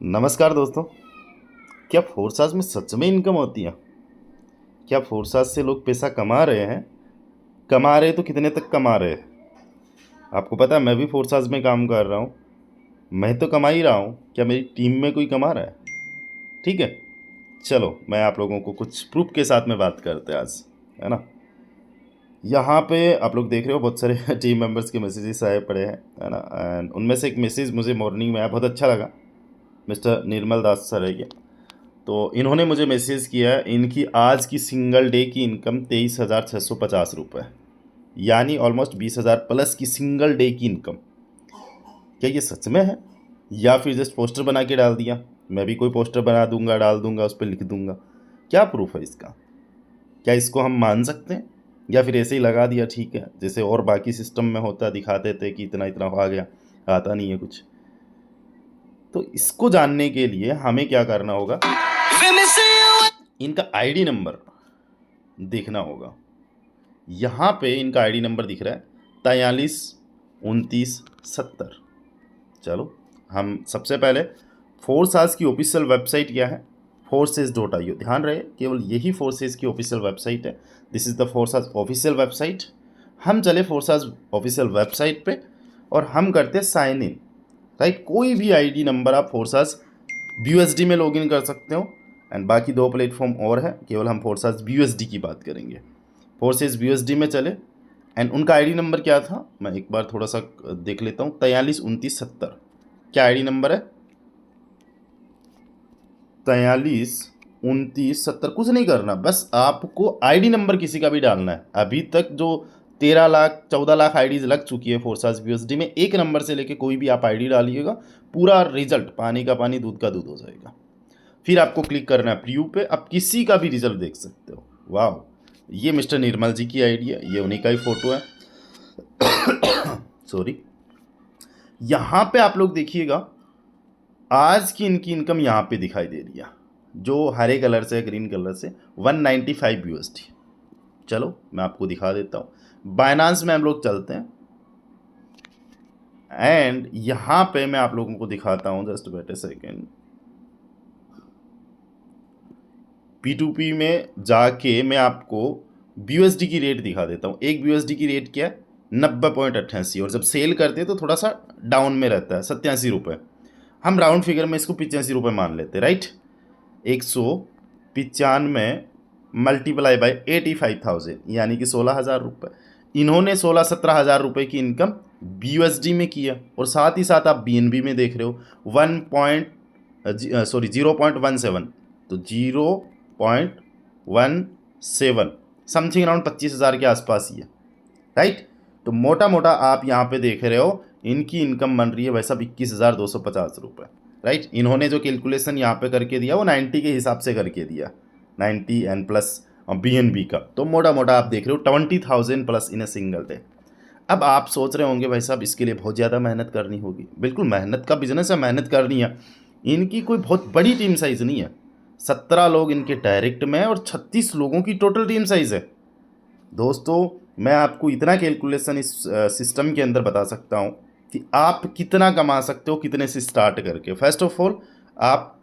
नमस्कार दोस्तों। क्या फोर्साज में सच में इनकम होती है? क्या फोर्साज से लोग पैसा कमा रहे हैं? कमा रहे तो कितने तक कमा रहे हैं? आपको पता है, मैं भी फोर्साज में काम कर रहा हूँ। मैं तो कमा ही रहा हूँ, क्या मेरी टीम में कोई कमा रहा है? ठीक है, चलो मैं आप लोगों को कुछ प्रूफ के साथ में बात करते हैं आज, है ना। यहाँ पे आप लोग देख रहे हो बहुत सारे टीम मेंबर्स के मैसेजेस आए पड़े हैं, है ना। एंड उनमें से एक मैसेज मुझे मॉर्निंग में आया, बहुत अच्छा लगा। मिस्टर निर्मल दास सर है ये। तो इन्होंने मुझे मैसेज किया है, इनकी आज की सिंगल डे की इनकम 23,650 रुपये, यानी ऑलमोस्ट 20,000 प्लस की सिंगल डे की इनकम। क्या ये सच में है या फिर जस्ट पोस्टर बना के डाल दिया? मैं भी कोई पोस्टर बना दूंगा, डाल दूंगा, उस पर लिख दूंगा। क्या प्रूफ है इसका? क्या इसको हम मान सकते हैं या फिर ऐसे ही लगा दिया? ठीक है, जैसे और बाकी सिस्टम में होता, दिखाते थे कि इतना इतना आ गया, आता नहीं है कुछ। तो इसको जानने के लिए हमें क्या करना होगा, इनका आईडी नंबर देखना होगा। यहाँ पे इनका आईडी नंबर दिख रहा है 432970। चलो हम सबसे पहले फोर्साज की ऑफिशियल वेबसाइट क्या है, forces.io। ध्यान रहे, केवल यही फोर्सेज की ऑफिशियल वेबसाइट है। दिस इज़ द फोर्साज ऑफिशियल वेबसाइट। हम चले फोर्साज ऑफिशियल वेबसाइट पे और हम करते साइन इन, राइट। कोई भी आईडी नंबर आप फोर्साज BUSD में लॉगिन कर सकते हो। एंड बाकी दो प्लेटफॉर्म और है, केवल हम फोर्साज BUSD की बात करेंगे। फोर्सेस BUSD में चले एंड उनका आईडी नंबर क्या था, मैं एक बार थोड़ा सा देख लेता हूँ। 432970 क्या आईडी नंबर है? 432970। कुछ नहीं करना, बस आपको आईडी नंबर किसी का भी डालना है। अभी तक जो 13 लाख 14 लाख आईडीज लग चुकी है फोर्साज BUSD में, एक नंबर से लेके कोई भी आप आईडी डालिएगा, पूरा रिजल्ट पानी का पानी दूध का दूध हो जाएगा। फिर आपको क्लिक करना है प्रीव्यू पे, आप किसी का भी रिजल्ट देख सकते हो। वाह, ये मिस्टर निर्मल जी की आईडी है, ये उन्हीं का ही फोटो है। सॉरी। यहाँ पे आप लोग देखिएगा, आज की इनकी इनकम यहाँ पे दिखाई दे रही है, जो हरे कलर से ग्रीन कलर से 195 USD। चलो मैं आपको दिखा देता हूँ। बाइनांस में हम लोग चलते हैं एंड यहाँ पे मैं आप लोगों को दिखाता हूँ, जस्ट वेट ए सेकेंड। P2P में जाके मैं आपको BUSD की रेट दिखा देता हूँ। एक BUSD की रेट क्या है? 90.88। और जब सेल करते हैं तो थोड़ा सा डाउन में रहता है, 87 रुपये। हम राउंड फिगर में इसको 85 रुपये मान लेते हैं, राइट। 195 मल्टीप्लाई बाई 85,000 यानी कि 16,000 रुपये। इन्होंने 16-17 हज़ार रुपये की इनकम BUSD में किया। और साथ ही साथ आप BNB में देख रहे हो 0.17, तो 0.17 समथिंग अराउंड 25,000 के आसपास ही है, राइट। तो मोटा मोटा आप यहाँ पे देख रहे हो इनकी इनकम बन रही है भाई साहब 21,250 रुपये, राइट। इन्होंने जो कैलकुलेशन यहाँ पे करके दिया वो 90 के हिसाब से करके दिया, 90 एंड प्लस BNB का। तो मोटा मोटा आप देख रहे हो 20,000 plus in a single day. अब आप सोच रहे होंगे भाई साहब इसके लिए बहुत ज़्यादा मेहनत करनी होगी। बिल्कुल, मेहनत का बिजनेस है, मेहनत करनी है। इनकी कोई बहुत बड़ी टीम साइज़ नहीं है। 17 लोग इनके डायरेक्ट में और 36 लोगों की टोटल टीम साइज़ है। दोस्तों, मैं आपको इतना कैलकुलेशन इस सिस्टम के अंदर बता सकता हूँ कि आप कितना कमा सकते हो कितने से स्टार्ट करके। फर्स्ट ऑफ ऑल आप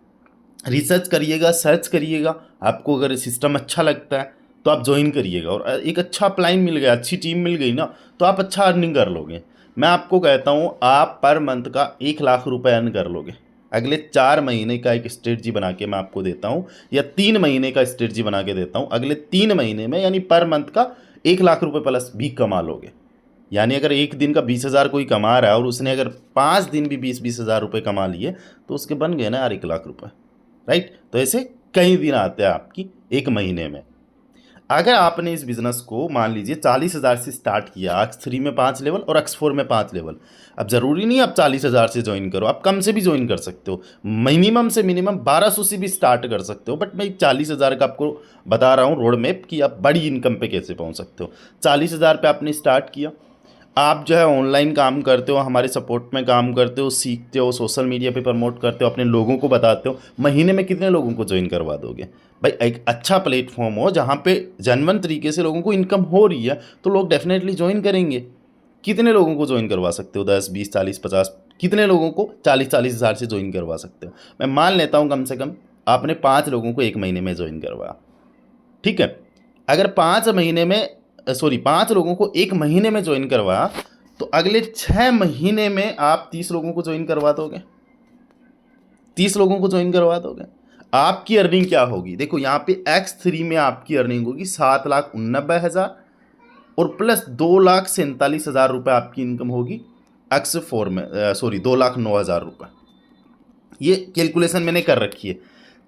रिसर्च करिएगा, सर्च करिएगा। आपको अगर सिस्टम अच्छा लगता है तो आप ज्वाइन करिएगा, और एक अच्छा प्लान मिल गया, अच्छी टीम मिल गई ना, तो आप अच्छा अर्निंग कर लोगे। मैं आपको कहता हूँ आप पर मंथ का 1 लाख रुपए अर्न कर लोगे। अगले 4 महीने का एक स्ट्रेटजी बना के मैं आपको देता हूँ, या 3 महीने का स्ट्रेटजी बना के देता हूँ। अगले 3 महीने में यानी पर मंथ का 1 लाख रुपए प्लस भी कमा लोगे। यानी अगर एक दिन का 20,000 कोई कमा रहा है और उसने अगर 5 दिन भी 20-20 हज़ार रुपये कमा लिए तो उसके बन गए ना यार 1 लाख रुपए, राइट। तो ऐसे कई दिन आते हैं आपकी एक महीने में। अगर आपने इस बिज़नेस को मान लीजिए 40,000 से स्टार्ट किया, X3 में 5 लेवल और X4 में 5 लेवल। अब ज़रूरी नहीं आप 40,000 से ज्वाइन करो, आप कम से भी ज्वाइन कर सकते हो। मिनिमम से मिनिमम 1200 से भी स्टार्ट कर सकते हो। बट मैं 40,000 का आपको बता रहा हूँ रोड मैप कि आप बड़ी इनकम पे कैसे पहुँच सकते हो। 40,000 पे आपने स्टार्ट किया, आप जो है ऑनलाइन काम करते हो, हमारे सपोर्ट में काम करते हो, सीखते हो, सोशल मीडिया पे प्रमोट करते हो, अपने लोगों को बताते हो। महीने में कितने लोगों को ज्वाइन करवा दोगे भाई? एक अच्छा प्लेटफॉर्म हो जहाँ पे जेन्युइन तरीके से लोगों को इनकम हो रही है तो लोग डेफिनेटली ज्वाइन करेंगे। कितने लोगों को ज्वाइन करवा सकते हो? 10, 20, 40, 50, कितने लोगों को 40-40 हज़ार से ज्वाइन करवा सकते हो? मैं मान लेता हूँ कम से कम आपने 5 लोगों को 1 महीने में ज्वाइन करवाया, ठीक है। अगर 5 महीने में 5 लोगों को 1 महीने में ज्वाइन करवाया, तो अगले 6 महीने में आप 30 लोगों को ज्वाइन करवा दोगे, 30 लोगों को ज्वाइन करवा दोगे। आपकी अर्निंग क्या होगी? देखो यहाँ पे X3 में आपकी अर्निंग होगी 7,89,000 और प्लस 2,47,000 रुपये आपकी इनकम होगी X4 में, 2,09,000 रुपये। ये कैलकुलेशन मैंने कर रखी है।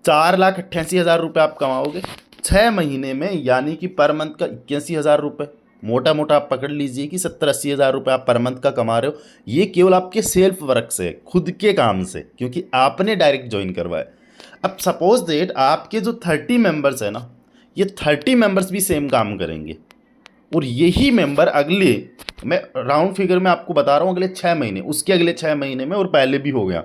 4,88,000 रुपये आप कमाओगे 6 महीने में, यानी कि पर मंथ का 81,000 रुपये। मोटा मोटा आप पकड़ लीजिए कि 70-80 हज़ार रुपये आप पर मंथ का कमा रहे हो। ये केवल आपके सेल्फ वर्क से, खुद के काम से, क्योंकि आपने डायरेक्ट ज्वाइन करवाया। अब सपोज दैट आपके जो 30 मेंबर्स है ना, ये 30 मेंबर्स भी सेम काम करेंगे और यही मेंबर अगले, मैं राउंड फिगर में आपको बता रहा हूँ, अगले 6 महीने, उसके अगले 6 महीने में और पहले भी हो गया,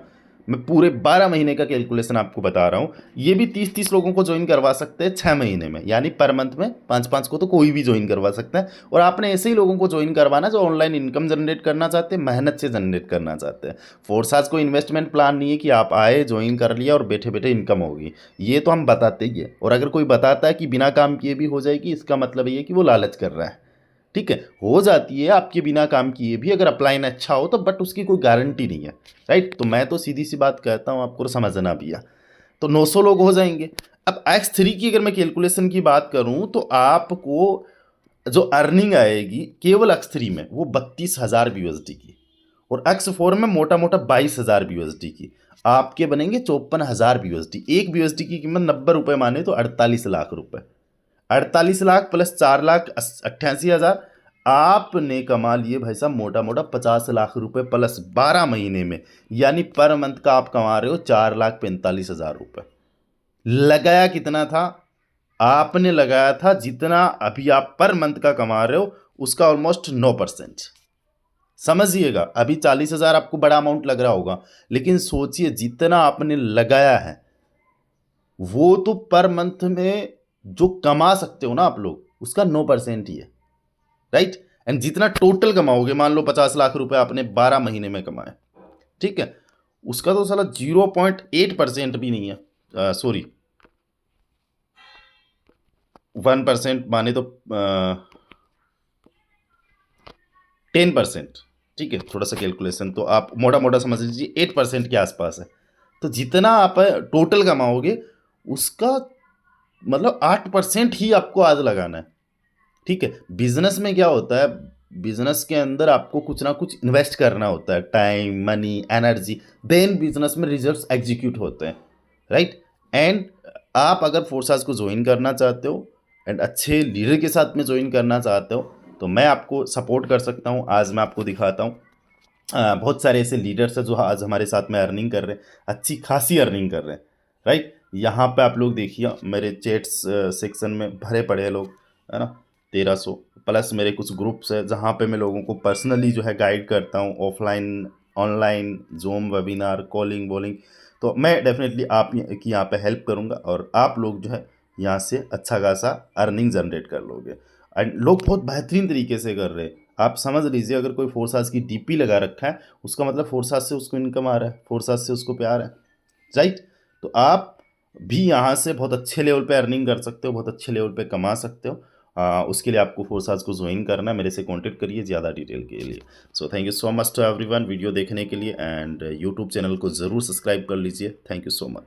मैं पूरे 12 महीने का कैलकुलेशन आपको बता रहा हूँ। ये भी 30-30 लोगों को ज्वाइन करवा सकते हैं 6 महीने में, यानी पर मंथ में 5-5 को तो कोई भी ज्वाइन करवा सकता है। और आपने ऐसे ही लोगों को ज्वाइन करवाना जो ऑनलाइन इनकम जनरेट करना चाहते हैं, मेहनत से जनरेट करना चाहते हैं। फोर्साज को इन्वेस्टमेंट प्लान नहीं है कि आप आए, ज्वाइन कर लिया और बैठे बैठे इनकम होगी, ये तो हम बताते ही है। और अगर कोई बताता है कि बिना काम किए भी हो जाएगी, इसका मतलब ये है कि वो लालच कर रहा है, ठीक है। हो जाती है आपके बिना काम किए भी, अगर अपलाइन अच्छा हो तो, बट उसकी कोई गारंटी नहीं है, राइट। तो मैं तो सीधी सी बात कहता हूँ, आपको समझना भी है। तो 900 लोग हो जाएंगे। अब X3 की अगर मैं कैलकुलेशन की बात करूँ तो आपको जो अर्निंग आएगी केवल X3 में वो 32,000 BUSD की, और X4 में मोटा मोटा 22,000 BUSD की। आपके बनेंगे 54,000 BUSD। एक BUSD की कीमत 90 रुपये माने तो 48 लाख रुपये। 48 लाख प्लस 4,88,000 आपने कमा लिए भाई साहब मोटा मोटा 50 लाख रुपए प्लस 12 महीने में, यानी पर मंथ का आप कमा रहे हो 4,45,000 रुपये। लगाया कितना था? आपने लगाया था जितना अभी आप पर मंथ का कमा रहे हो उसका ऑलमोस्ट 9%। समझिएगा, अभी 40,000 आपको बड़ा अमाउंट लग रहा होगा, लेकिन सोचिए जितना आपने लगाया है वो तो पर मंथ में जो कमा सकते हो ना आप लोग, उसका 9% ही है, राइट। एंड जितना टोटल कमाओगे, मान लो 50 लाख रुपए आपने 12 महीने में कमाए, ठीक है, उसका तो साला 0.8% भी नहीं है, सॉरी 1% माने तो 10%, ठीक है। थोड़ा सा कैलकुलेशन तो आप मोटा मोटा समझ लीजिए 8% के आसपास है। तो जितना आप टोटल कमाओगे उसका मतलब 8% ही आपको आज लगाना है, ठीक है। बिजनेस में क्या होता है, बिजनेस के अंदर आपको कुछ ना कुछ इन्वेस्ट करना होता है, time, money, energy, then business में रिजल्ट्स एग्जीक्यूट होते हैं, राइट। एंड आप अगर फोर्साज को ज्वाइन करना चाहते हो एंड अच्छे लीडर के साथ में ज्वाइन करना चाहते हो तो मैं आपको सपोर्ट कर सकता हूँ। आज मैं आपको दिखाता हूँ, बहुत सारे ऐसे लीडर्स हैं जो आज हमारे साथ में अर्निंग कर रहे हैं, अच्छी खासी अर्निंग कर रहे हैं, राइट। यहाँ पे आप लोग देखिए मेरे चैट्स सेक्शन में भरे पड़े हैं लोग, है ना। 1,300 प्लस मेरे कुछ ग्रुप्स है जहाँ पे मैं लोगों को पर्सनली जो है गाइड करता हूँ, offline, online, zoom, webinar, calling, bowling. तो मैं डेफिनेटली आप की यहाँ पे हेल्प करूँगा और आप लोग जो है यहाँ से अच्छा खासा अर्निंग जनरेट कर लोगे। एंड लोग बहुत बेहतरीन तरीके से कर रहे हैं। आप समझ लीजिए, अगर कोई फोर्साज की डीपी लगा रखा है उसका मतलब फोर्साज से उसको इनकम आ रहा है, फोर्साज से उसको प्यार है, राइट। तो आप भी यहाँ से बहुत अच्छे लेवल पे अर्निंग कर सकते हो, बहुत अच्छे लेवल पे कमा सकते हो। उसके लिए आपको फोर्साज को ज्वाइन करना है, मेरे से कांटेक्ट करिए ज़्यादा डिटेल के लिए। So thank you so much to everyone video देखने के लिए, एंड यूट्यूब चैनल को ज़रूर सब्सक्राइब कर लीजिए। Thank you so much.